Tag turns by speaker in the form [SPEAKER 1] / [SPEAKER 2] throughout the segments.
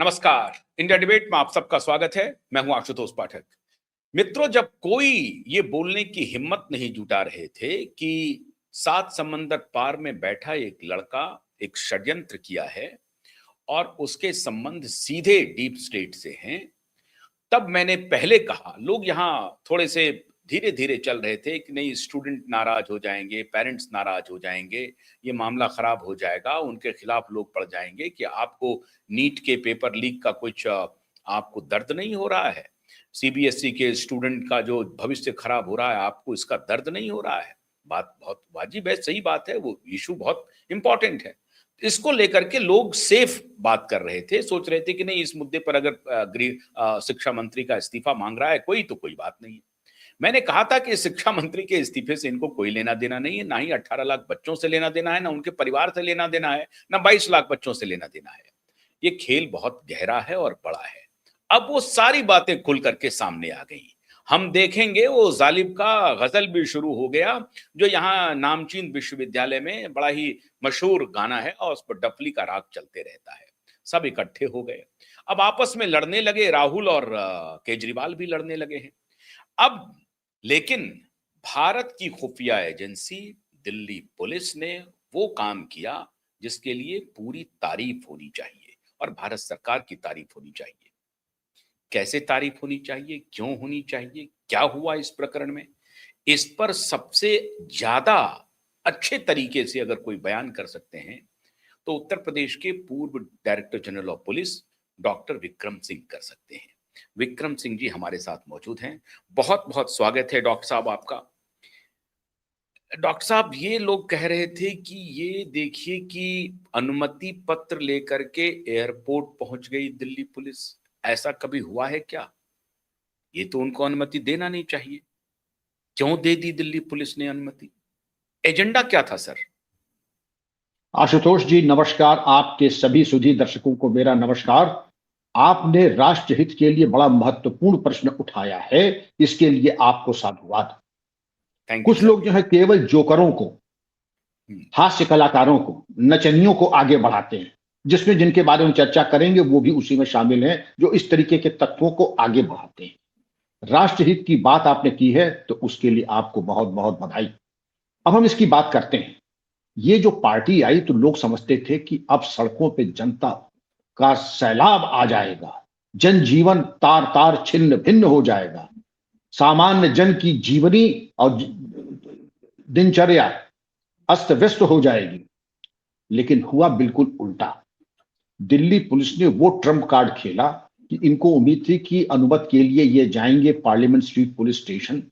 [SPEAKER 1] नमस्कार। India debate में आप सबका स्वागत है। मैं हूं आशुतोष पाठक। मित्रों, जब कोई ये बोलने की हिम्मत नहीं जुटा रहे थे कि 7 समंदर पार में बैठा एक लड़का एक षड्यंत्र किया है और उसके संबंध सीधे डीप स्टेट से हैं, तब मैंने पहले कहा, लोग यहाँ थोड़े से धीरे धीरे चल रहे थे कि नहीं, स्टूडेंट नाराज हो जाएंगे, पेरेंट्स नाराज हो जाएंगे, ये मामला खराब हो जाएगा, उनके खिलाफ लोग पड़ जाएंगे कि आपको नीट के पेपर लीक का कुछ आपको दर्द नहीं हो रहा है, सीबीएसई के स्टूडेंट का जो भविष्य खराब हो रहा है, आपको इसका दर्द नहीं हो रहा है। बात बहुत वाजिब है, सही बात है, वो इशू बहुत इंपॉर्टेंट है। इसको लेकर के लोग सेफ बात कर रहे थे, सोच रहे थे कि नहीं, इस मुद्दे पर अगर शिक्षा मंत्री का इस्तीफा मांग रहा है कोई, तो कोई बात नहीं है। मैंने कहा था कि शिक्षा मंत्री के इस्तीफे से इनको कोई लेना देना नहीं है, ना ही 18 लाख बच्चों से लेना देना है, ना उनके परिवार से लेना देना है, ना 22 लाख बच्चों से लेना देना है। ये खेल बहुत गहरा है और बड़ा है। अब वो सारी बातें खुल करके सामने आ गई। हम देखेंगे वो जालिब का गजल भी शुरू हो गया, जो यहाँ नामचीन विश्वविद्यालय में बड़ा ही मशहूर गाना है और उस पर डफली का राग चलते रहता है। सब इकट्ठे हो गए, अब आपस में लड़ने लगे, राहुल और केजरीवाल भी लड़ने लगे हैं। अब लेकिन भारत की खुफिया एजेंसी दिल्ली पुलिस ने वो काम किया जिसके लिए पूरी तारीफ होनी चाहिए और भारत सरकार की तारीफ होनी चाहिए। कैसे तारीफ होनी चाहिए, क्यों होनी चाहिए, क्या हुआ इस प्रकरण में, इस पर सबसे ज्यादा अच्छे तरीके से अगर कोई बयान कर सकते हैं तो उत्तर प्रदेश के पूर्व director general of police doctor Vikram Singh कर सकते हैं। विक्रम सिंह जी हमारे साथ मौजूद हैं। बहुत बहुत स्वागत है डॉक्टर साहब आपका। डॉक्टर साहब, ये लोग कह रहे थे कि ये देखिए कि अनुमति पत्र लेकर के एयरपोर्ट पहुंच गई दिल्ली पुलिस। ऐसा कभी हुआ है क्या? ये तो उनको अनुमति देना नहीं चाहिए, क्यों दे दी दिल्ली पुलिस ने अनुमति? एजेंडा क्या था सर?
[SPEAKER 2] आशुतोष जी नमस्कार, आपके सभी सुधी दर्शकों को मेरा नमस्कार। आपने राष्ट्र हित के लिए बड़ा महत्वपूर्ण प्रश्न उठाया है, इसके लिए आपको साधुवाद। कुछ लोग जो है केवल जोकरों को, हास्य कलाकारों को, नचनियों को आगे बढ़ाते हैं, जिसमें जिनके बारे में चर्चा करेंगे वो भी उसी में शामिल हैं, जो इस तरीके के तत्वों को आगे बढ़ाते हैं। राष्ट्रहित की बात आपने की है तो उसके लिए आपको बहुत बहुत बधाई। अब हम इसकी बात करते हैं। ये जो पार्टी आई तो लोग समझते थे कि अब सड़कों पे जनता का सैलाब आ जाएगा, जनजीवन तार तार छिन्न भिन्न हो जाएगा, सामान्य जन की जीवनी और दिनचर्या अस्त व्यस्त हो जाएगी। लेकिन हुआ बिल्कुल उल्टा। दिल्ली पुलिस ने वो ट्रम्प कार्ड खेला कि इनको उम्मीद थी कि अनुमति के लिए ये जाएंगे पार्लियामेंट स्ट्रीट पुलिस स्टेशन,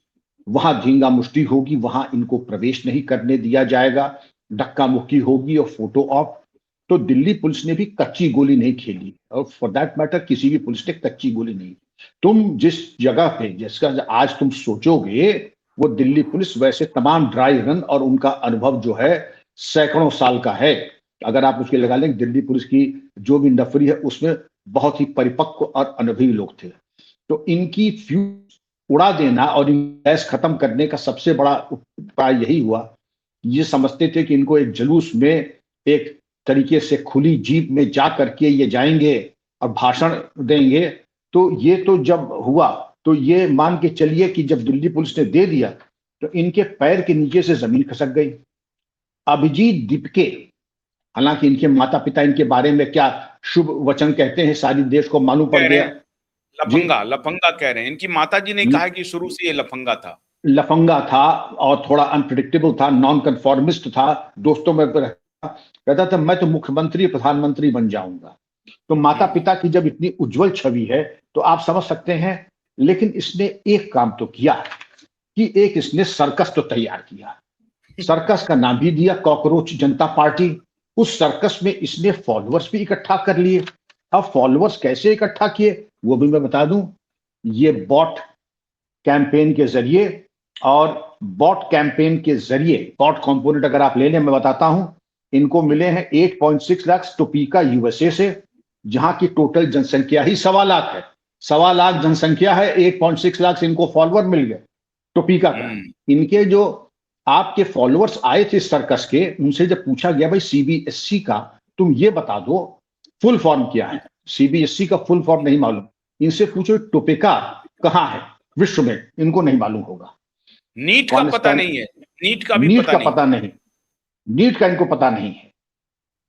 [SPEAKER 2] वहां धींगा मुष्टि होगी, वहां इनको प्रवेश नहीं करने दिया जाएगा, धक्का मुक्की होगी और फोटो ऑफ। तो दिल्ली पुलिस ने भी कच्ची गोली नहीं खेली, और फॉर दैट मैटर किसी भी पुलिस ने कच्ची गोली नहीं। तुम जिस जगह पे जिसका आज तुम सोचोगे वो दिल्ली पुलिस वैसे तमाम ड्राई रन और उनका अनुभव जो है सैकड़ों साल का है। अगर आप उसके लगा लें, दिल्ली पुलिस की जो भी नफरी है उसमें बहुत ही परिपक्व और अनुभवी लोग थे। तो इनकी फ्यूज उड़ा देना और गैस खत्म करने का सबसे बड़ा उपाय यही हुआ। ये समझते थे कि इनको एक जुलूस में एक तरीके से खुली जीप में जा करके ये जाएंगे और भाषण देंगे। तो ये तो जब हुआ तो ये मान के चलिए कि जब दिल्ली पुलिस ने दे दिया तो इनके पैर के नीचे से जमीन खसक गई। अभिजीत दीपके, हालांकि इनके माता पिता इनके बारे में क्या शुभ वचन कहते हैं सारी देश को मालूम पड़ गया।
[SPEAKER 1] लफंगा लफंगा कह रहे हैं। इनकी माताजी ने कहा कि शुरू से ये लफंगा था
[SPEAKER 2] और थोड़ा अनप्रिडिक्टेबल था, नॉन कन्फॉर्मिस्ट था, दोस्तों में कहता था मैं तो मुख्यमंत्री प्रधानमंत्री बन जाऊंगा। तो माता पिता की जब इतनी उज्जवल छवि है तो आप समझ सकते हैं। लेकिन इसने एक काम तो किया कि एक इसने सर्कस तो तैयार किया। सर्कस का नाम भी दिया कॉकरोच जनता पार्टी। उस सर्कस में इसने फॉलोअर्स भी इकट्ठा कर लिए। अब फॉलोअर्स कैसे इकट्ठा किए वो भी मैं बता दूं। ये बॉट कैंपेन के जरिए, और बॉट कैंपेन के जरिए बॉट कंपोनेंट अगर आप ले लें, मैं बताता हूं, इनको मिले हैं 8.6 लाख टोपिका यूएसए से, जहां की टोटल जनसंख्या ही 1.25 लाख है। 1.25 लाख जनसंख्या है, 8.6 लाख से इनको फॉलोअर मिल गए टोपिका का। इनके जो आपके फॉलोअर्स आए थे सर्कस के, उनसे जब पूछा गया भाई सीबीएसई का तुम ये बता दो फुल फॉर्म क्या है, सीबीएसई का फुल फॉर्म नहीं मालूम, इनसे पूछो टोपेका कहाँ है विश्व में, इनको नहीं मालूम होगा।
[SPEAKER 1] नीट का पता नहीं है, नीट का भी
[SPEAKER 2] नीट
[SPEAKER 1] पता
[SPEAKER 2] का
[SPEAKER 1] नहीं।
[SPEAKER 2] पता नहीं, नीट का इनको पता नहीं है।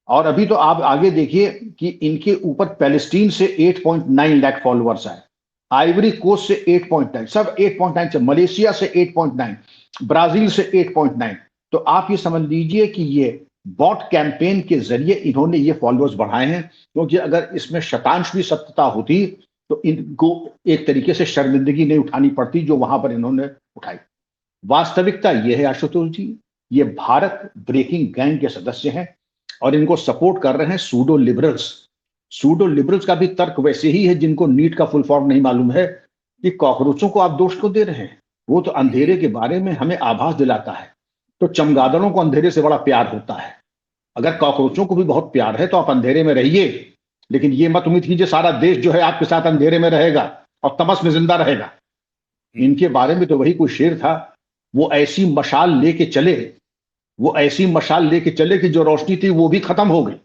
[SPEAKER 2] और अभी तो आप आगे देखिए कि इनके ऊपर पैलेस्टीन से 8.9 लाख फॉलोअर्स है, आइवरी कोस्ट से 8.9, सब 8.9 से, मलेशिया से 8.9, ब्राजील से 8.9। तो आप ये समझ लीजिए कि ये बॉट कैंपेन के जरिए इन्होंने ये फॉलोअर्स बढ़ाए हैं, क्योंकि अगर इसमें शतांश भी सत्यता होती तो इनको एक तरीके से शर्मिंदगी नहीं उठानी पड़ती जो वहां पर इन्होंने उठाई। वास्तविकता यह है आशुतोष जी, ये भारत ब्रेकिंग गैंग के सदस्य हैं और इनको सपोर्ट कर रहे हैं सूडो लिबरल्स। सूडो लिबरल्स का भी तर्क वैसे ही है जिनको नीट का फुल फॉर्म नहीं मालूम है कि कॉकरोचों को आप दोष को दे रहे हैं, वो तो अंधेरे के बारे में हमें आभास दिलाता है। तो चमगादड़ों को अंधेरे से बड़ा प्यार होता है, अगर कॉकरोचों को भी बहुत प्यार है तो आप अंधेरे में रहिए, लेकिन ये मत उम्मीद कीजिए सारा देश जो है आपके साथ अंधेरे में रहेगा और तमस में जिंदा रहेगा। इनके बारे में तो वही कोई शेर था, वो ऐसी मशाल लेके चले, वो ऐसी मशाल लेके चले कि जो रोशनी थी वो भी खत्म हो गई।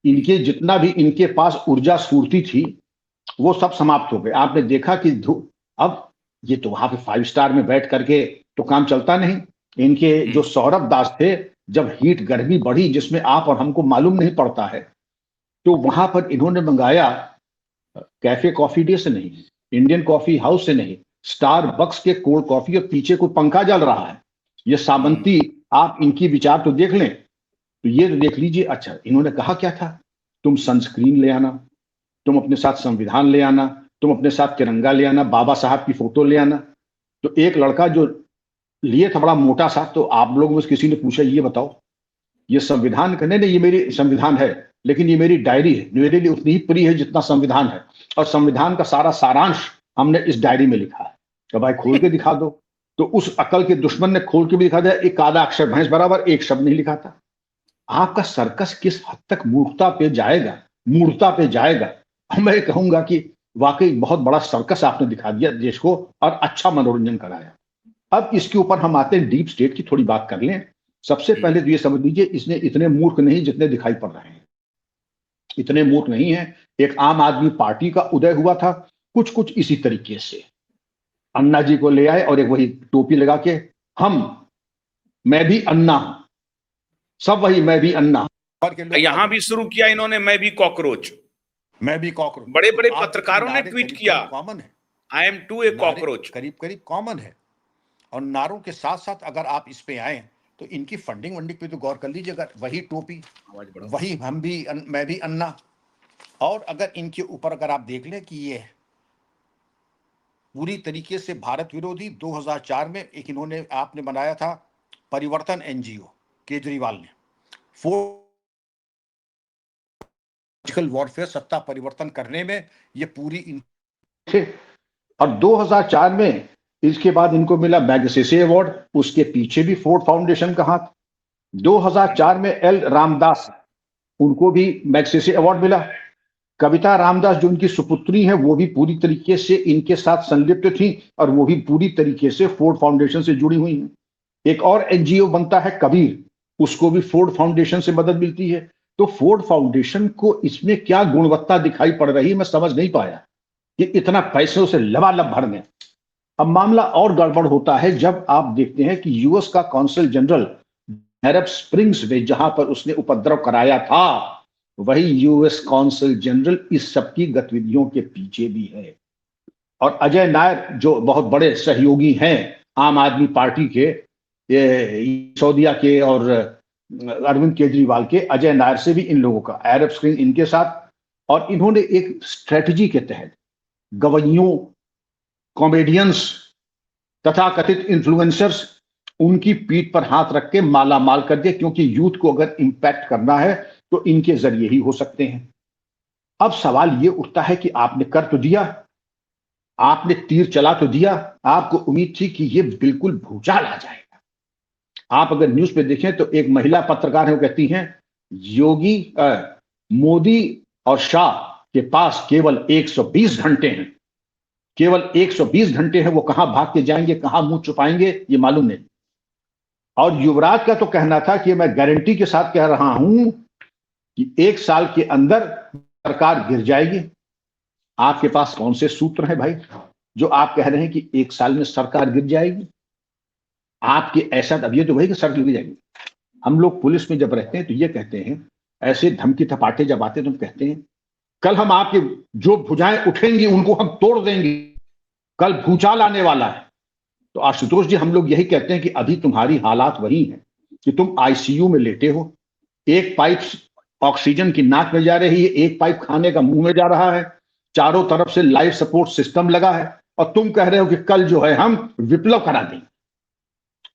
[SPEAKER 2] इनके जितना भी इनके पास ऊर्जा स्फूर्ति थी वो सब समाप्त हो गए। आपने देखा कि अब ये तो वहां पे 5 स्टार में बैठ करके तो काम चलता नहीं। इनके जो सौरभ दास थे, जब हीट गर्मी बढ़ी जिसमें आप और हमको मालूम नहीं पड़ता है, तो वहां पर इन्होंने मंगाया कैफे कॉफी डे से नहीं, इंडियन कॉफी हाउस से नहीं, स्टार बक्स के कोल्ड कॉफी और पीछे कोई पंखा जल रहा है। ये सामंती, आप इनकी विचार तो देख लें, तो ये तो देख लीजिए। अच्छा, इन्होंने कहा क्या था, तुम सनस्क्रीन ले आना, तुम अपने साथ संविधान ले आना, तुम अपने साथ तिरंगा ले आना, बाबा साहब की फोटो ले आना। तो एक लड़का जो लिए था बड़ा मोटा सा, तो आप लोगों में से किसी ने पूछा ये बताओ ये संविधान का, नहीं ये मेरी संविधान है लेकिन ये मेरी डायरी है, मेरे लिए उतनी ही प्रिय है जितना संविधान है, और संविधान का सारा सारांश हमने इस डायरी में लिखा है। तो भाई खोल के दिखा दो। तो उस अकल के दुश्मन ने खोल के भी दिखा दिया, एक आधा अक्षर भैंस बराबर एक शब्द नहीं लिखा था। आपका सर्कस किस हद तक मूर्खता पे जाएगा, मूर्खता पे जाएगा। मैं कहूंगा कि वाकई बहुत बड़ा सर्कस आपने दिखा दिया देश को और अच्छा मनोरंजन कराया। अब इसके ऊपर हम आते हैं, डीप स्टेट की थोड़ी बात कर लें। सबसे पहले तो ये समझ लीजिए, इसने इतने मूर्ख नहीं जितने दिखाई पड़ रहे हैं, इतने मूर्ख नहीं है। एक आम आदमी पार्टी का उदय हुआ था कुछ कुछ इसी तरीके से, अन्ना जी को ले आए और एक वही टोपी लगा के, मैं भी अन्ना हूं, सब वही मैं भी अन्ना।
[SPEAKER 1] यहां भी शुरू किया इन्होंने मैं भी कॉकरोच,
[SPEAKER 3] मैं भी कॉकरोच।
[SPEAKER 1] बड़े बड़े पत्रकारों ने ट्वीट किया
[SPEAKER 3] कॉमन है,
[SPEAKER 1] I am to a cockroach,
[SPEAKER 3] करीब करीब कॉमन है। और नारों के साथ साथ अगर आप इस पे आए तो इनकी फंडिंग वंडिंग पे तो गौर कर लीजिए। अगर वही टोपी, वही मैं भी अन्ना, और अगर इनके ऊपर अगर आप देख लें कि ये पूरी तरीके से भारत विरोधी, 2004 में एक इन्होंने आपने बनाया था परिवर्तन एनजीओ, केजरीवाल ने वॉरफेयर, सत्ता परिवर्तन करने में ये पूरी
[SPEAKER 2] और 2004 में इसके बाद इनको मिला मैग्सेसे अवार्ड, उसके पीछे भी फोर्ड फाउंडेशन का हाथ। 2004 में एल रामदास, उनको भी मैग्सेसे अवार्ड मिला। कविता रामदास जो उनकी सुपुत्री हैं, वो भी पूरी तरीके से इनके साथ संलिप्त थी और वो भी पूरी तरीके से फोर्ड फाउंडेशन से जुड़ी हुई हैं। एक और एनजीओ बनता है कबीर, उसको भी फोर्ड फाउंडेशन से मदद मिलती है। तो फोर्ड फाउंडेशन को इसमें क्या गुणवत्ता दिखाई पड़ रही है, मैं समझ नहीं पाया कि इतना पैसों से लबालब भर दें। अब मामला और गड़बड़ होता है जब आप देखते हैं कि यूएस का कौंसल जनरल अरब स्प्रिंग्स में जहां पर उसने उपद्रव कराया था, वही यूएस कौंसल जनरल इस सब की गतिविधियों के पीछे भी है। और अजय नायर जो बहुत बड़े सहयोगी हैं आम आदमी पार्टी के, सौदिया के और अरविंद केजरीवाल के, अजय नायर से भी इन लोगों का अरब स्प्रिंग इनके साथ। और इन्होंने एक स्ट्रेटजी के तहत गवैयों, कॉमेडियंस तथा कथित इन्फ्लुएंसर्स, उनकी पीठ पर हाथ रख के माला माल कर दिया, क्योंकि यूथ को अगर इंपैक्ट करना है तो इनके जरिए ही हो सकते हैं। अब सवाल ये उठता है कि आपने कर तो दिया, आपने तीर चला तो दिया, आपको उम्मीद थी कि ये बिल्कुल भूचाल आ जाएगा। आप अगर न्यूज पे देखें तो एक महिला पत्रकार है, वो कहती हैं योगी मोदी और शाह के पास केवल 120 घंटे हैं, केवल 120 घंटे हैं, वो कहां भाग के जाएंगे, कहां मुंह छुपाएंगे ये मालूम नहीं। और युवराज का तो कहना था कि मैं गारंटी के साथ कह रहा हूं कि 1 साल के अंदर सरकार गिर जाएगी। आपके पास कौन से सूत्र हैं भाई जो आप कह रहे हैं कि 1 साल में सरकार गिर जाएगी? आपके ऐसा अब ये तो वही कि सरकार गिर जाएगी। हम लोग पुलिस में जब रहते हैं तो ये कहते हैं, ऐसे धमकी थपाटे जब आते हैं तो हम कहते हैं कल हम आपके जो भुजाएं उठेंगी उनको हम तोड़ देंगे, कल भूचाल आने वाला है। तो आशुतोष जी, हम लोग यही कहते हैं कि अभी तुम्हारी हालात वही है कि तुम आईसीयू में लेटे हो, एक पाइप ऑक्सीजन की नाक में जा रही है, एक पाइप खाने का मुंह में जा रहा है, चारों तरफ से लाइफ सपोर्ट सिस्टम लगा है, और तुम कह रहे हो कि कल जो है हम विप्लव करा देंगे।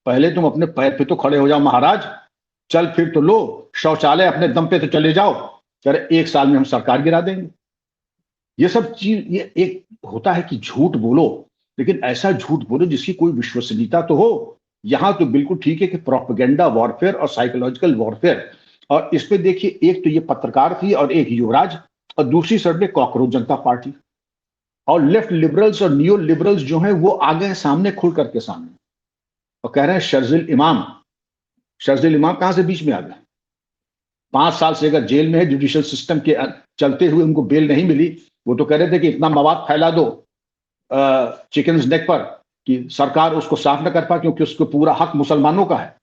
[SPEAKER 2] पहले तुम अपने पैर पे तो खड़े हो जाओ महाराज, चल फिर तो लो, शौचालय अपने दम पे तो चले जाओ, अरे 1 साल में हम सरकार गिरा देंगे। ये सब चीज, ये एक होता है कि झूठ बोलो, लेकिन ऐसा झूठ बोलो जिसकी कोई विश्वसनीयता तो हो। यहां तो बिल्कुल ठीक है कि प्रोपेगेंडा वॉरफेयर और साइकोलॉजिकल वॉरफेयर, और इस पे देखिए, एक तो ये पत्रकार थी और एक युवराज, और दूसरी साइड में कॉकरोच जनता पार्टी और लेफ्ट लिबरल्स और नियो लिबरल्स जो हैं वो आ गए सामने, खुल करके सामने, और कह रहे हैं शर्जिल इमाम। शर्जिल इमाम कहां से बीच में आ गए? 5 साल से अगर जेल में है, जुडिशियल सिस्टम के चलते हुए उनको बेल नहीं मिली, वो तो कह रहे थे कि इतना मवाद फैला दो चिकन नेक पर कि सरकार उसको साफ न कर पाए, क्योंकि उसको पूरा हक मुसलमानों का है।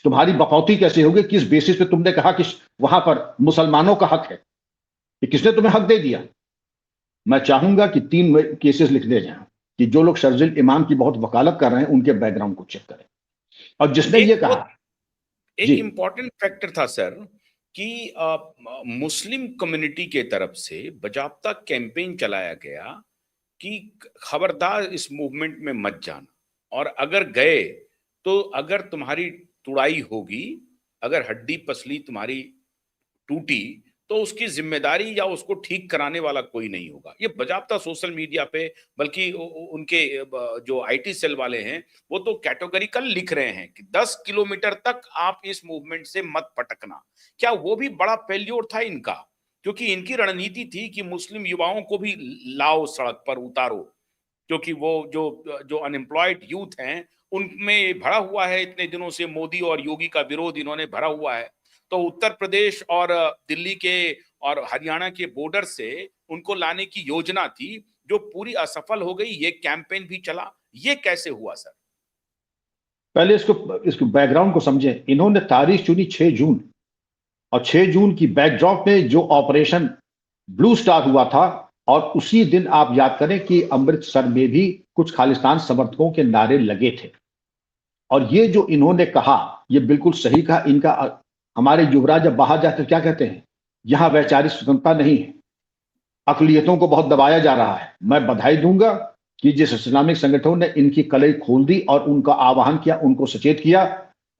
[SPEAKER 2] तुम्हारी बकौती कैसे होगी? किस बेसिस पे तुमने कहा कि वहां पर मुसलमानों का हक है? कि किसने तुम्हें हक दे दिया? मैं चाहूंगा कि 3 केसेस लिख दे जाएं कि जो लोग शर्जिल इमाम की बहुत वकालत कर रहे हैं उनके बैकग्राउंड को चेक करें। और जिसने ये कहा,
[SPEAKER 1] एक इंपॉर्टेंट फैक्टर था सर कि मुस्लिम कम्युनिटी के तरफ से बाजाबता कैंपेन चलाया गया कि खबरदार इस मूवमेंट में मत जाना, और अगर गए तो अगर तुम्हारी तुड़ाई होगी, अगर हड्डी पसली तुम्हारी टूटी तो उसकी जिम्मेदारी या उसको ठीक कराने वाला कोई नहीं होगा। ये बजाबता सोशल मीडिया पे, बल्कि उनके जो आईटी सेल वाले हैं वो तो कैटेगोरिकल लिख रहे हैं कि 10 किलोमीटर तक आप इस मूवमेंट से मत पटकना। क्या वो भी बड़ा फेल्योर था इनका? क्योंकि इनकी रणनीति थी कि मुस्लिम युवाओं को भी लाओ, सड़क पर उतारो, क्योंकि वो जो जो अनएम्प्लॉयड यूथ हैं उनमें भरा हुआ है, इतने दिनों से मोदी और योगी का विरोध इन्होंने भरा हुआ है। तो उत्तर प्रदेश और दिल्ली के और हरियाणा के बॉर्डर से उनको लाने की योजना थी, जो पूरी असफल हो गई। ये कैंपेन भी चला, ये कैसे हुआ सर?
[SPEAKER 2] पहले इसको बैकग्राउंड को समझें। इन्होंने तारीख चुनी 6 जून, और 6 जून की बैकड्रॉप में जो ऑपरेशन ब्लू स्टार हुआ था, और उसी दिन आप याद करें कि अमृतसर में भी कुछ खालिस्तान समर्थकों के नारे लगे थे। और ये जो इन्होंने कहा, ये बिल्कुल सही कहा इनका। हमारे युवराज जब बाहर जाते क्या कहते हैं? यहां वैचारिक स्वतंत्रता नहीं है, अकलियतों को बहुत दबाया जा रहा है। मैं बधाई दूंगा कि जिस इस्लामिक संगठनों ने इनकी कलई खोल दी और उनका आह्वान किया, उनको सचेत किया,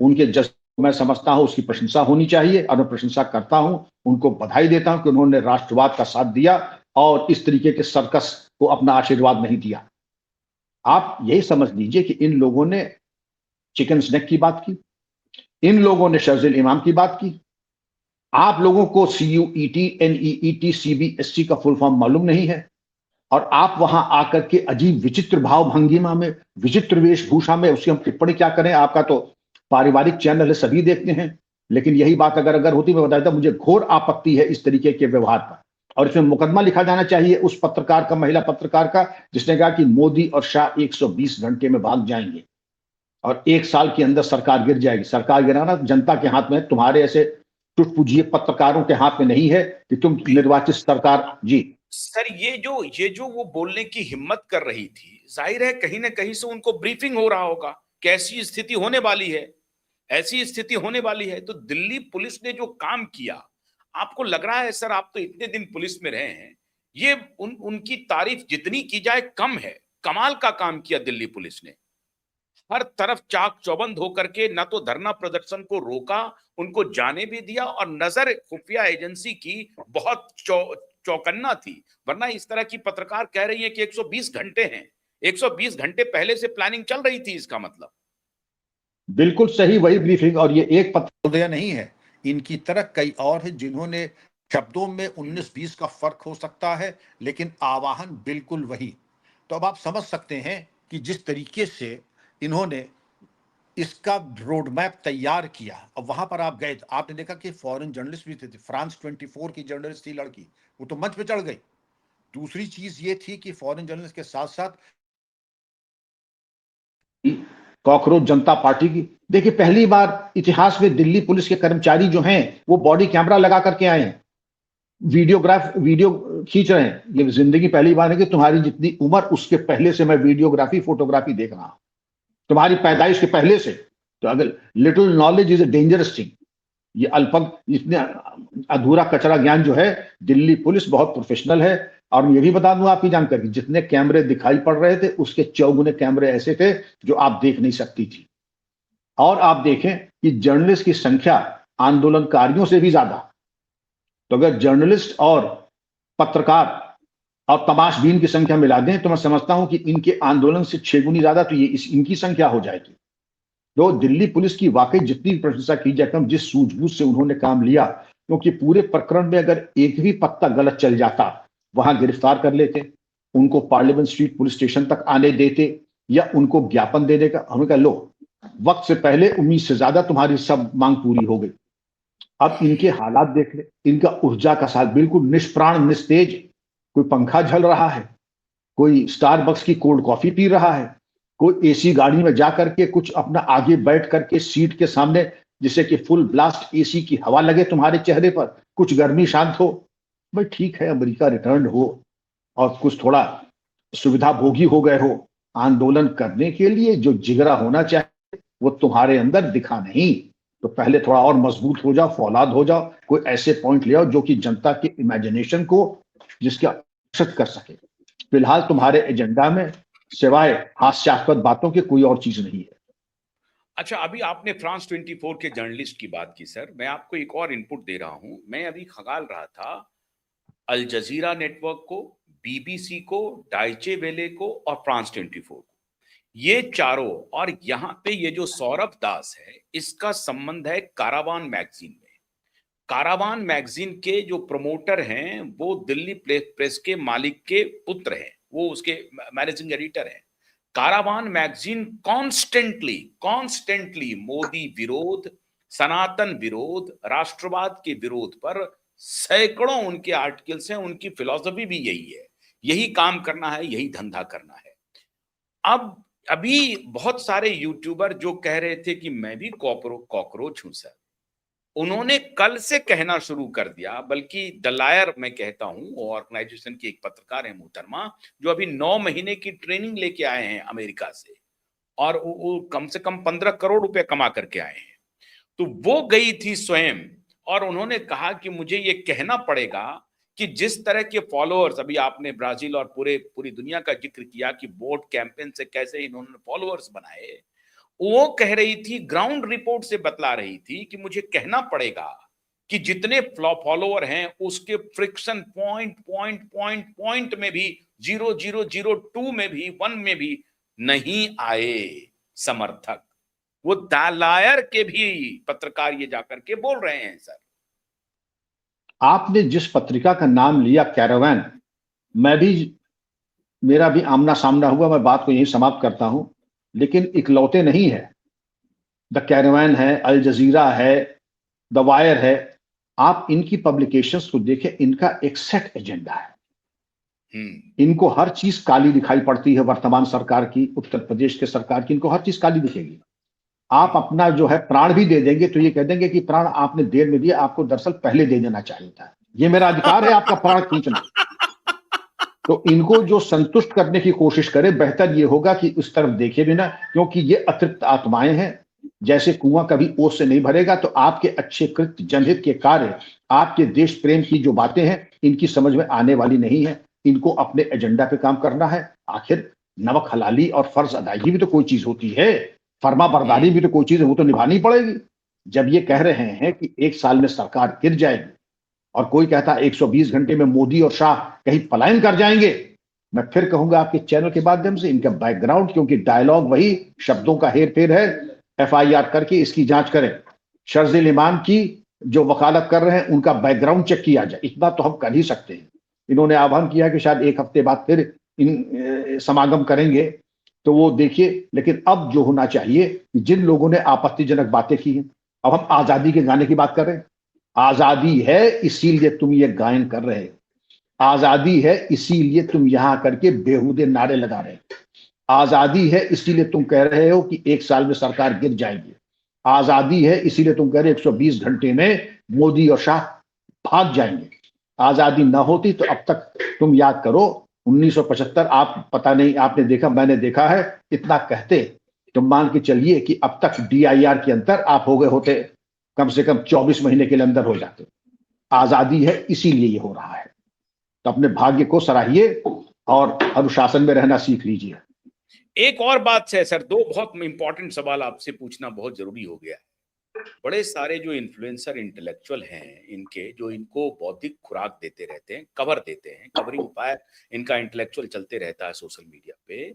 [SPEAKER 2] उनके जज्बे मैं समझता हूं उसकी प्रशंसा होनी चाहिए, और मैं प्रशंसा करता हूं, उनको बधाई देता हूं कि उन्होंने राष्ट्रवाद का साथ दिया और इस तरीके के सर्कस को अपना आशीर्वाद नहीं दिया। आप यही समझ लीजिए कि इन लोगों ने चिकन स्नैक की बात की, इन लोगों ने शर्जिल इमाम की बात की। आप लोगों को CUET, NEET, CBSE का फुल फॉर्म मालूम नहीं है, और आप वहां आकर के अजीब विचित्र भाव भंगिमा में, विचित्र वेशभूषा में, उसकी हम टिप्पणी क्या करें? आपका तो पारिवारिक चैनल है, सभी देखते हैं। लेकिन यही बात अगर होती, मैं बताता, मुझे घोर आपत्ति है इस तरीके के व्यवहार पर, और इसमें मुकदमा लिखा जाना चाहिए उस पत्रकार का, महिला पत्रकार का, जिसने कहा कि मोदी और शाह 120 घंटे में भाग जाएंगे और 1 साल के अंदर सरकार गिर जाएगी। सरकार गिराना जनता के हाथ में, तुम्हारे ऐसे टुटपुजिए पत्रकारों के हाथ में नहीं है कि तुम निर्वाचित सरकार। जी
[SPEAKER 1] सर, ये जो वो बोलने की हिम्मत कर रही थी, जाहिर है कहीं ना कहीं से उनको ब्रीफिंग हो रहा होगा कि ऐसी स्थिति होने वाली है, ऐसी स्थिति होने वाली है। तो दिल्ली पुलिस ने जो काम किया, आपको लग रहा है सर, आप तो इतने दिन पुलिस में रहे हैं, ये उनकी तारीफ जितनी की जाए कम है। कमाल का काम किया दिल्ली पुलिस ने, हर तरफ चाक चौबंद होकर के न तो धरना प्रदर्शन को रोका, उनको जाने भी दिया, और नजर खुफिया एजेंसी की बहुत चौकन्ना थी। वरना इस तरह की पत्रकार कह रही है कि 120 घंटे हैं, 120 घंटे पहले से प्लानिंग चल रही थी, इसका मतलब।
[SPEAKER 2] बिल्कुल सही, वही ब्रीफिंग। और ये एक
[SPEAKER 3] पत्र नहीं है, इनकी तरह कई और है जिन्होंने शब्दों में 19-20 का फर्क हो सकता है, लेकिन आवाहन बिल्कुल वही। तो अब आप समझ सकते हैं कि जिस तरीके से इन्होंने इसका रोड मैप तैयार किया। अब वहां पर आप गए तो आपने देखा कि फॉरेन जर्नलिस्ट भी थे, फ्रांस 24 की जर्नलिस्ट थी लड़की, वो तो मंच पे चढ़ गई। दूसरी चीज ये थी कि फॉरेन जर्नलिस्ट के साथ साथ
[SPEAKER 2] कॉकरोच जनता पार्टी की। देखिए, पहली बार इतिहास में दिल्ली पुलिस के कर्मचारी जो हैं वो बॉडी कैमरा लगा करके आए हैं, वीडियो खींच रहे हैं। ये जिंदगी पहली बार है कि तुम्हारी जितनी उम्र उसके पहले से मैं वीडियोग्राफी फोटोग्राफी देख रहा हूं, तुम्हारी पैदाइश के पहले से। तो अगर little knowledge is a dangerous thing, ये अल्प इतने अधूरा कचरा ज्ञान जो है, दिल्ली पुलिस बहुत प्रोफेशनल है। और मैं ये भी बता दूं आपकी जानकारी, जितने कैमरे दिखाई पड़ रहे थे उसके चौगुने कैमरे ऐसे थे जो आप देख नहीं सकती थी। और आप देखें कि जर्नलिस्ट की संख्या आंदोलनकारियों से भी ज्यादा। तो अगर जर्नलिस्ट और पत्रकार और तमाशबीन की संख्या मिला दें तो मैं समझता हूं कि इनके आंदोलन से 6 गुनी ज्यादा तो ये इनकी संख्या हो जाएगी। तो दिल्ली पुलिस की वाकई जितनी प्रशंसा की जाए कम, जिस सूझबूझ से उन्होंने काम लिया, क्योंकि पूरे प्रकरण में अगर एक भी पत्ता गलत चल जाता वहां गिरफ्तार कर लेते, उनको पार्लियामेंट स्ट्रीट पुलिस स्टेशन तक आने देते या उनको ज्ञापन देने का, हमें कहा लो वक्त से पहले उम्मीद से ज्यादा तुम्हारी सब मांग पूरी हो गई। अब इनके हालात देख ले, इनका ऊर्जा का साथ बिल्कुल निष्प्राण निस्तेज। कोई पंखा झल रहा है, कोई स्टारबक्स की कोल्ड कॉफी पी रहा है, कोई एसी गाड़ी में जा करके कुछ अपना आगे बैठ करके सीट के सामने जिससे कि फुल ब्लास्ट एसी की हवा लगे तुम्हारे चेहरे पर, कुछ गर्मी शांत हो। भाई ठीक है, अमेरिका रिटर्न हो और कुछ थोड़ा सुविधा भोगी हो गए हो, आंदोलन करने के लिए जो जिगरा होना चाहिए वो तुम्हारे अंदर दिखा नहीं। तो पहले थोड़ा और मजबूत हो जाओ, फौलाद हो जाओ, कोई ऐसे पॉइंट ले आओ जो कि जनता के इमेजिनेशन को जिसके आकर्षित कर सके। फिलहाल तुम्हारे एजेंडा में सिवाय हास्यास्पद बातों के कोई और चीज नहीं है।
[SPEAKER 1] अच्छा, अभी आपने फ्रांस 24 के जर्नलिस्ट की बात की सर, मैं आपको एक और इनपुट दे रहा हूं। मैं अभी खंगाल रहा था अल जजीरा नेटवर्क को, बीबीसी को, डाइचे वेले को और फ्रांस 24 को, ये चारों। और यहां पे ये जो सौरभ दास है इसका संबंध है कारावान मैगजीन में। कारावान मैगजीन के जो प्रमोटर हैं वो दिल्ली प्रेस के मालिक के पुत्र हैं, वो उसके मैनेजिंग एडिटर हैं। कारावान मैगजीन कॉन्स्टेंटली मोदी विरोध, सनातन विरोध, राष्ट्रवाद के विरोध पर सैकड़ों उनके आर्टिकल्स हैं। उनकी फिलॉसफी भी यही है, यही काम करना है, यही धंधा करना है। अब अभी बहुत सारे यूट्यूबर जो कह रहे थे कि मैं भी कॉकरोच हूं सर, उन्होंने कल से कहना शुरू कर दिया। बल्कि द लायर मैं कहता हूं, ऑर्गेनाइजेशन की एक पत्रकार है मोहतरमा, जो अभी 9 महीने की ट्रेनिंग लेके आए हैं अमेरिका से, और वो कम से कम 15 करोड़ रुपए कमा करके आए हैं। तो वो गई थी स्वयं और उन्होंने कहा कि मुझे ये कहना पड़ेगा कि जिस तरह के फॉलोअर्स, अभी आपने ब्राजील और पूरी दुनिया का जिक्र किया कि वोट कैंपेन से कैसे इन्होंने फॉलोअर्स बनाए, वो कह रही थी, ग्राउंड रिपोर्ट से बतला रही थी कि मुझे कहना पड़ेगा कि जितने फॉलोअर हैं उसके फ्रिक्शन पॉइंट में भी 0002 में भी 1 में भी नहीं आए समर्थक। वो दालायर के भी पत्रकार ये जाकर के बोल रहे हैं सर।
[SPEAKER 2] आपने जिस पत्रिका का नाम लिया कैरावान, मेरा भी आमना सामना हुआ, मैं बात को यहीं समाप्त करता हूं। लेकिन इकलौते नहीं है, द कैरावान है, अल जजीरा है, द वायर है। आप इनकी पब्लिकेशंस को देखें, इनका एक सेट एजेंडा है। इनको हर चीज काली दिखाई पड़ती है। वर्तमान सरकार की, उत्तर प्रदेश के सरकार की, इनको हर चीज काली दिखेगी। आप अपना जो है प्राण भी दे देंगे तो ये कह देंगे कि प्राण आपने देर में दिया, आपको दरअसल पहले दे देना चाहिए था, ये मेरा अधिकार है आपका प्राण खींचना। तो इनको जो संतुष्ट करने की कोशिश करे, बेहतर ये होगा कि उस तरफ देखे भी ना, क्योंकि ये अतृप्त आत्माएं हैं। जैसे कुआं कभी ओस से नहीं भरेगा, तो आपके अच्छे कृत्य, जनहित के कार्य, आपके देश प्रेम की जो बातें हैं, इनकी समझ में आने वाली नहीं है। इनको अपने एजेंडा पे काम करना है। आखिर नमक हलाली और फर्ज अदायगी भी तो कोई चीज होती है, फर्मा बरदारी भी तो कोई चीज है, वो तो निभानी पड़ेगी। जब ये कह रहे हैं कि 1 साल में सरकार गिर जाएगी और कोई कहता है 120 घंटे में मोदी और शाह कहीं पलायन कर जाएंगे, मैं फिर कहूंगा आपके चैनल के माध्यम से इनका बैकग्राउंड, क्योंकि डायलॉग वही, शब्दों का हेर फेर है, FIR करके इसकी जांच करें। शर्जील इमाम की जो वकालत कर रहे हैं उनका बैकग्राउंड चेक किया जाए, इतना तो हम कर ही सकते हैं। इन्होंने आह्वान किया कि शायद 1 हफ्ते बाद फिर इन समागम करेंगे, तो वो देखिए। लेकिन अब जो होना चाहिए कि जिन लोगों ने आपत्तिजनक बातें की हैं, अब हम आजादी के गाने की बात कर रहे हैं। आजादी है इसीलिए तुम ये गायन कर रहे हो, आजादी है इसीलिए तुम यहां करके बेहुदे नारे लगा रहे हो, आजादी है इसीलिए तुम कह रहे हो कि 1 साल में सरकार गिर जाएगी, आजादी है इसीलिए तुम कह रहे हो 120 घंटे में मोदी और शाह भाग जाएंगे। आजादी ना होती तो अब तक तुम याद करो 1975, आप पता नहीं आपने देखा, मैंने देखा है, इतना कहते तो मान के चलिए कि अब तक DIR के अंदर आप हो गए होते, कम से कम 24 महीने के लिए अंदर हो जाते। आजादी है इसीलिए ये हो रहा है। तो अपने भाग्य को सराहिए और अनुशासन में रहना सीख लीजिए।
[SPEAKER 1] एक और बात है सर, दो बहुत इंपॉर्टेंट सवाल आपसे पूछना बहुत जरूरी हो गया है। बड़े सारे जो इन्फ्लुएंसर इंटेलेक्चुअल हैं, इनके जो इनको बौद्धिक खुराक देते रहते हैं, कवर देते हैं, कवरिंग फायर इनका इंटेलेक्चुअल चलते रहता है सोशल मीडिया पे,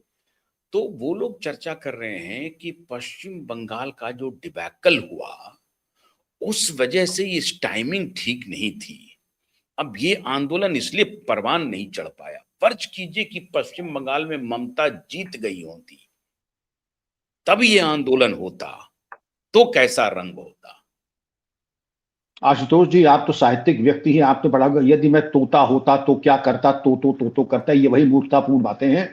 [SPEAKER 1] तो वो लोग चर्चा कर रहे हैं कि पश्चिम बंगाल का जो डिबैकल हुआ उस वजह से इस टाइमिंग ठीक नहीं थी। अब ये आंदोलन इसलिए परवान नहीं चढ़ पाया। फर्ज कीजिए कि पश्चिम बंगाल में ममता जीत गई होती, तब ये आंदोलन होता तो कैसा रंग होता।
[SPEAKER 2] आशुतोष जी, आप तो साहित्यिक व्यक्ति हैं, आपने पढ़ा होगा, यदि मैं तोता होता तो क्या करता, तो करता, ये वही मूर्खतापूर्ण बातें हैं।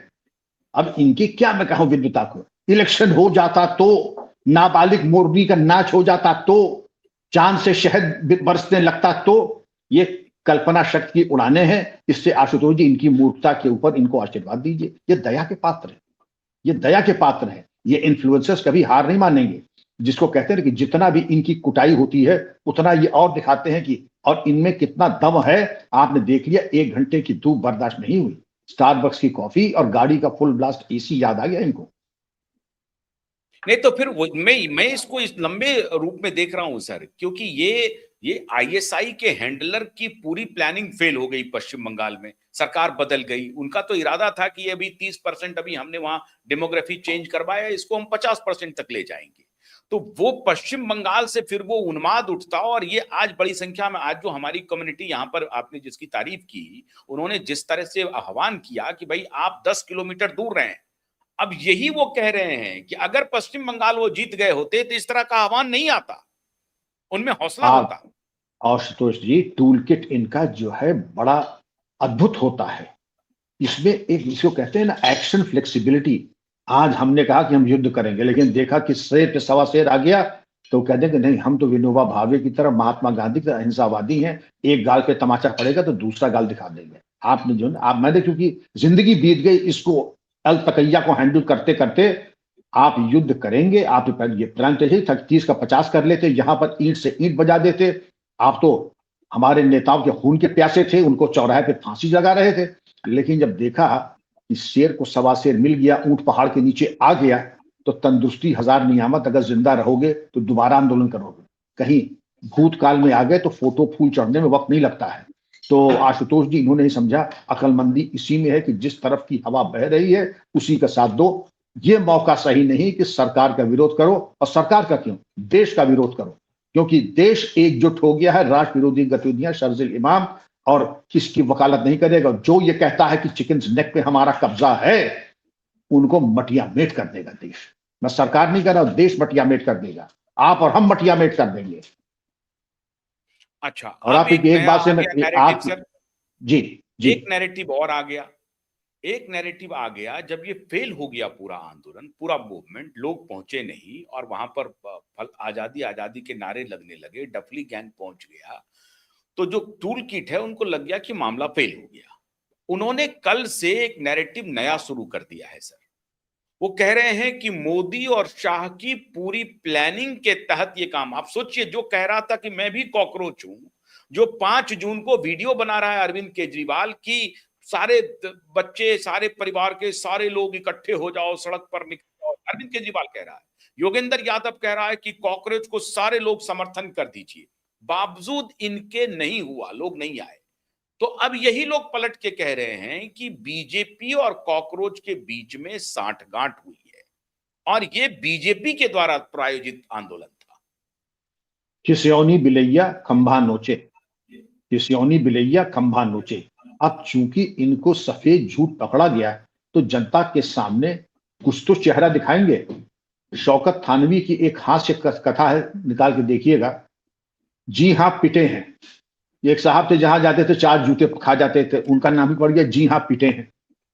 [SPEAKER 2] अब इनकी क्या मैं कहूं विद्वता को, इलेक्शन हो जाता तो, नाबालिग मोरनी का नाच हो जाता तो, चांद से शहद बरसने लगता तो, ये कल्पना शक्ति की उड़ाने हैं। इससे आशुतोष जी इनकी मूर्खता के ऊपर इनको आशीर्वाद दीजिए। ये दया के पात्र है, ये दया के पात्र है। ये इन्फ्लुएंसर्स कभी हार नहीं मानेंगे, जिसको कहते हैं कि जितना भी इनकी कुटाई होती है उतना ये और दिखाते हैं कि और इनमें कितना दम है। आपने देख लिया, 1 घंटे की धूप बर्दाश्त नहीं हुई, स्टारबक्स की कॉफी और गाड़ी का फुल ब्लास्ट AC याद आ गया इनको।
[SPEAKER 1] नहीं तो फिर मैं इसको इस लंबे रूप में देख रहा हूं सर, क्योंकि ये ISI के हैंडलर की पूरी प्लानिंग फेल हो गई पश्चिम बंगाल में। सरकार बदल गई, उनका तो इरादा था कि अभी 30% अभी हमने वहां डेमोग्राफी चेंज करवाया, इसको हम 50% तक ले जाएंगे। तो वो पश्चिम बंगाल से फिर वो उन्माद उठता, और ये आज बड़ी संख्या में आज जो हमारी कम्युनिटी यहाँ पर आपने जिसकी तारीफ की, उन्होंने जिस तरह से आह्वान किया कि भाई आप 10 किलोमीटर दूर रहें, अब यही वो कह रहे हैं कि अगर पश्चिम बंगाल वो जीत गए होते तो इस तरह का आह्वान नहीं आता, उनमें हौसला होता।
[SPEAKER 2] आशुतोष जी, टूल किट इनका जो है बड़ा अद्भुत होता है। इसमें एक जिसको कहते हैं ना एक्शन फ्लेक्सिबिलिटी। आज हमने कहा कि हम युद्ध करेंगे, लेकिन देखा कि शेर पे सवा शेर आ गया, तो कहते हैं कि नहीं, हम तो विनोबा भावे की तरह, महात्मा गांधी की तरह अहिंसावादी हैं, एक गाल पे तमाचा पड़ेगा तो दूसरा गाल दिखा देंगे। आपने जो आप मैंने क्योंकि जिंदगी बीत गई इसको अल तकैया को हैंडल करते करते। आप युद्ध करेंगे, आप ये प्लान 30 का 50 कर लेते, यहां पर ईंट से ईंट बजा देते। आप तो हमारे नेताओं के खून के प्यासे थे, उनको चौराहे पे फांसी लगा रहे थे। लेकिन जब देखा कि शेर को सवा शेर मिल गया, ऊंट पहाड़ के नीचे आ गया, तो तंदुरुस्ती हजार नियामत, अगर जिंदा रहोगे तो दोबारा आंदोलन करोगे। कहीं भूतकाल में आ गए तो फोटो फूल चढ़ने में वक्त नहीं लगता है। तो आशुतोष जी इन्होंने ही समझा, अक्लमंदी इसी में है कि जिस तरफ की हवा बह रही है उसी का साथ दो। ये मौका सही नहीं कि सरकार का विरोध करो, और सरकार का क्यों, देश का विरोध करो, क्योंकि देश एकजुट हो गया है। राष्ट्र विरोधी गतिविधियां शर्जिल इमाम और किसकी वकालत नहीं करेगा। जो ये कहता है कि चिकन नेक पे हमारा कब्जा है, उनको मटिया मेट कर देगा देश। मैं सरकार नहीं कर रहा, देश मटिया मेट कर देगा, आप और हम मटिया मेट कर देंगे।
[SPEAKER 1] अच्छा,
[SPEAKER 2] और आप एक बात से आप
[SPEAKER 1] सर,
[SPEAKER 2] जी जी
[SPEAKER 1] एक नैरेटिव और आ गया, एक नैरेटिव आ गया। जब ये फेल हो गया पूरा आंदोलन, पूरा मूवमेंट, लोग पहुंचे नहीं और वहां पर आजादी आजादी के नारे लगने लगे, डफली गैंग पहुंच गया, तो जो टूल किट है उनको लग गया कि मामला फेल हो गया। उन्होंने कल से एक नैरेटिव नया शुरू कर दिया है सर। वो कह रहे हैं कि मोदी और शाह की पूरी प्लानिंग के तहत ये काम। आप सोचिए, जो कह रहा था कि मैं भी कॉकरोच हूं, जो 5 जून को वीडियो बना रहा है अरविंद केजरीवाल की सारे बच्चे, सारे परिवार के सारे लोग इकट्ठे हो जाओ, सड़क पर निकल जाओ, अरविंद केजरीवाल कह रहा है। योगेंद्र यादव कह रहा है कि कॉकरोच को सारे लोग समर्थन कर दीजिए, बावजूद इनके नहीं हुआ, लोग नहीं आए। तो अब यही लोग पलट के कह रहे हैं कि बीजेपी और कॉकरोच के बीच में साठगांठ हुई है और ये बीजेपी के द्वारा प्रायोजित आंदोलन था।
[SPEAKER 2] खिस्योनी बिलैया खंभा नोचे, खिस्योनी बिलैया खंभा नोचे। अब चूंकि इनको सफेद झूठ पकड़ा गया, तो जनता के सामने कुछ तो चेहरा दिखाएंगे। शौकत थानवी की एक हास्य कथा है, निकाल के देखिएगा। जी हाँ पिटे हैं, एक साहब थे जहां जाते थे 4 जूते खा जाते थे, उनका नाम ही पड़ गया जी हाँ पिटे हैं।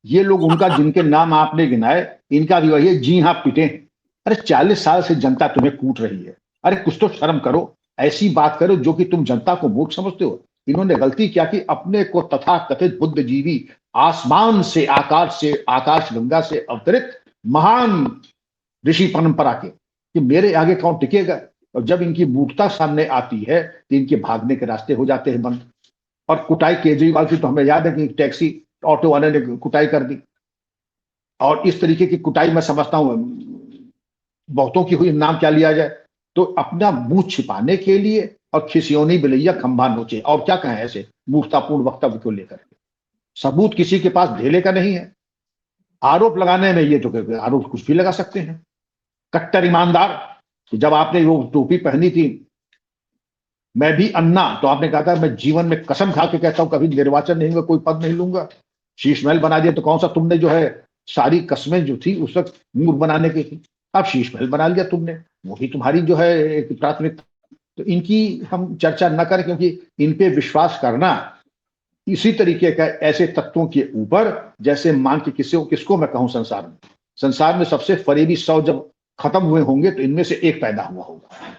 [SPEAKER 2] ये लोग उनका जिनके नाम आपने गिनाए, इनका भी वही है, जी हाँ पिटे हैं। अरे 40 साल से जनता तुम्हें कूट रही है, अरे कुछ तो शर्म करो, ऐसी बात करो जो कि तुम जनता को मूर्ख समझते हो। इन्होंने गलती क्या कि अपने को तथा कथित बुद्धिजीवी, आसमान से आकाश गंगा से अवतरित महान ऋषि परंपरा के, कि मेरे आगे कौन टिकेगा। और जब इनकी मूर्खता सामने आती है तो इनके भागने के रास्ते हो जाते हैं बंद। और कुटाई केजरीवाल की तो हमें याद है कि टैक्सी ऑटो वाले ने कुटाई कर दी, और इस तरीके की कुटाई मैं समझता हूं बहुतों की हुई, नाम क्या लिया जाए। तो अपना मुंह छिपाने के लिए और खिसियोनी बिलैया खंभा नोचे, और क्या कहें ऐसे मूर्खतापूर्ण वक्तव्य को लेकर। सबूत किसी के पास ढेले का नहीं है। आरोप लगाने में ये तो आरोप कुछ भी लगा सकते हैं। कट्टर ईमानदार, जब आपने वो टोपी पहनी थी, मैं भी अन्ना, तो आपने कहा था मैं जीवन में कसम खा के कहता हूं कभी निर्वाचन नहीं होगा, कोई पद नहीं लूंगा। शीश महल बना दिया तो कौन सा तुमने जो है सारी कस्में जो थी उस वक्त मूर्ख बनाने की थी, अब शीश महल बना लिया तुमने, वही तुम्हारी जो है एक प्राथमिकता। तो इनकी हम चर्चा न करें, क्योंकि इन पे विश्वास करना इसी तरीके का ऐसे तत्वों के ऊपर, जैसे मान के किसको मैं कहूं, संसार में सबसे फरेबी 100 जब खत्म हुए होंगे तो इनमें से एक पैदा हुआ होगा।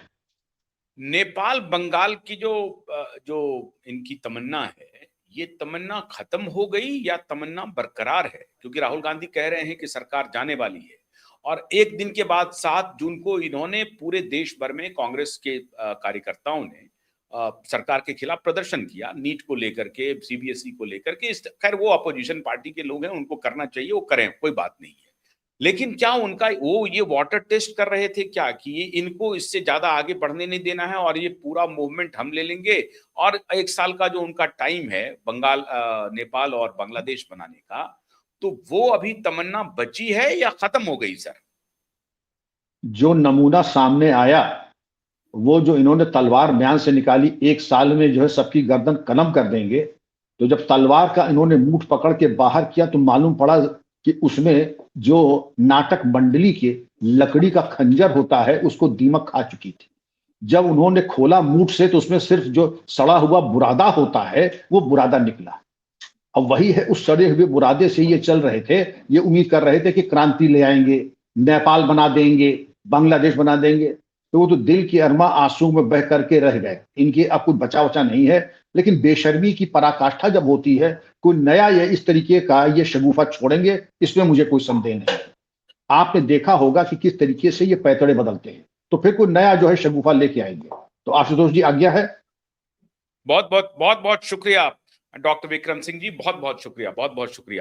[SPEAKER 1] नेपाल बंगाल की जो इनकी तमन्ना है, ये तमन्ना खत्म हो गई या तमन्ना बरकरार है? क्योंकि राहुल गांधी कह रहे हैं कि सरकार जाने वाली है, और एक दिन के बाद 7 जून को इन्होंने पूरे देश भर में कांग्रेस के कार्यकर्ताओं ने सरकार के खिलाफ प्रदर्शन किया, नीट को लेकर के, सीबीएसई को लेकर के। खैर वो अपोजिशन पार्टी के लोग हैं, उनको करना चाहिए, वो करें, कोई बात नहीं है। लेकिन क्या उनका वो ये वाटर टेस्ट कर रहे थे क्या कि ये इनको इससे ज्यादा आगे बढ़ने नहीं देना है और ये पूरा मूवमेंट हम ले लेंगे, और 1 साल का जो उनका टाइम है बंगाल, नेपाल और बांग्लादेश बनाने का, तो वो अभी तमन्ना बची है या खत्म हो गई सर?
[SPEAKER 2] जो नमूना सामने आया, वो जो इन्होंने तलवार म्यान से निकाली, 1 साल में जो है सबकी गर्दन कलम कर देंगे, तो जब तलवार का इन्होंने मुठ पकड़ के बाहर किया तो मालूम पड़ा कि उसमें जो नाटक मंडली के लकड़ी का खंजर होता है उसको दीमक खा चुकी थी। जब उन्होंने खोला मूठ से तो उसमें सिर्फ जो सड़ा हुआ बुरादा होता है वो बुरादा निकला। अब वही है, उस सड़े हुए बुरादे से ये चल रहे थे, ये उम्मीद कर रहे थे कि क्रांति ले आएंगे, नेपाल बना देंगे, बांग्लादेश बना देंगे। तो वो तो दिल की अरमा आंसू में बह करके रह गए। इनके अब कुछ बचा वचा नहीं है। लेकिन बेशर्मी की पराकाष्ठा जब होती है, कोई नया या इस तरीके का ये शगुफा छोड़ेंगे, इसमें मुझे कोई संदेह नहीं। आपने देखा होगा कि किस तरीके से ये पैतड़े बदलते हैं, तो फिर कोई नया जो है शगुफा लेके आएंगे। तो आशुतोष जी, आज्ञा है।
[SPEAKER 1] बहुत बहुत शुक्रिया डॉक्टर विक्रम सिंह जी, बहुत बहुत शुक्रिया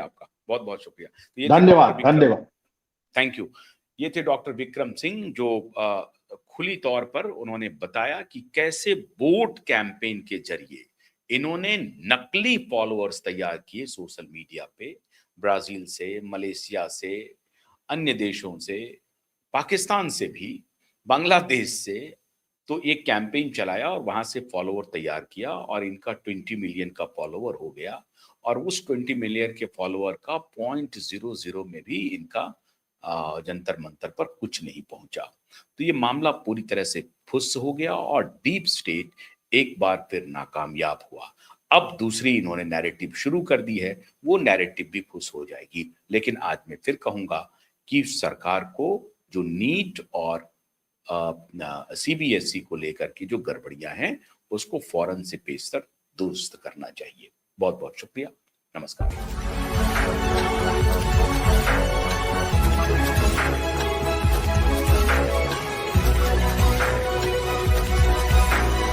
[SPEAKER 1] आपका, बहुत बहुत शुक्रिया।
[SPEAKER 2] धन्यवाद।
[SPEAKER 1] Thank you. ये थे डॉक्टर विक्रम सिंह, जो खुली तौर पर उन्होंने बताया कि कैसे वोट कैंपेन के जरिए इन्होंने नकली फॉलोअर्स तैयार किए सोशल मीडिया पे, ब्राजील से, मलेशिया से, अन्य देशों से, पाकिस्तान से भी, बांग्लादेश से। तो एक कैंपेन चलाया और वहां से फॉलोअर तैयार किया, और इनका 20 मिलियन का फॉलोअर हो गया, और उस 20 मिलियन के फॉलोअर का 0.00 में भी इनका जंतर मंतर पर कुछ नहीं पहुंचा। तो ये मामला पूरी तरह से फुस हो गया और डीप स्टेट एक बार फिर नाकामयाब हुआ। अब दूसरी इन्होंने नैरेटिव शुरू कर दी है, वो नैरेटिव भी फुस हो जाएगी। लेकिन आज मैं फिर कहूंगा कि सरकार को जो नीट और सीबीएसई को लेकर की जो गड़बड़ियां हैं उसको फौरन से पेशतर दुरुस्त करना चाहिए। बहुत बहुत शुक्रिया, नमस्कार।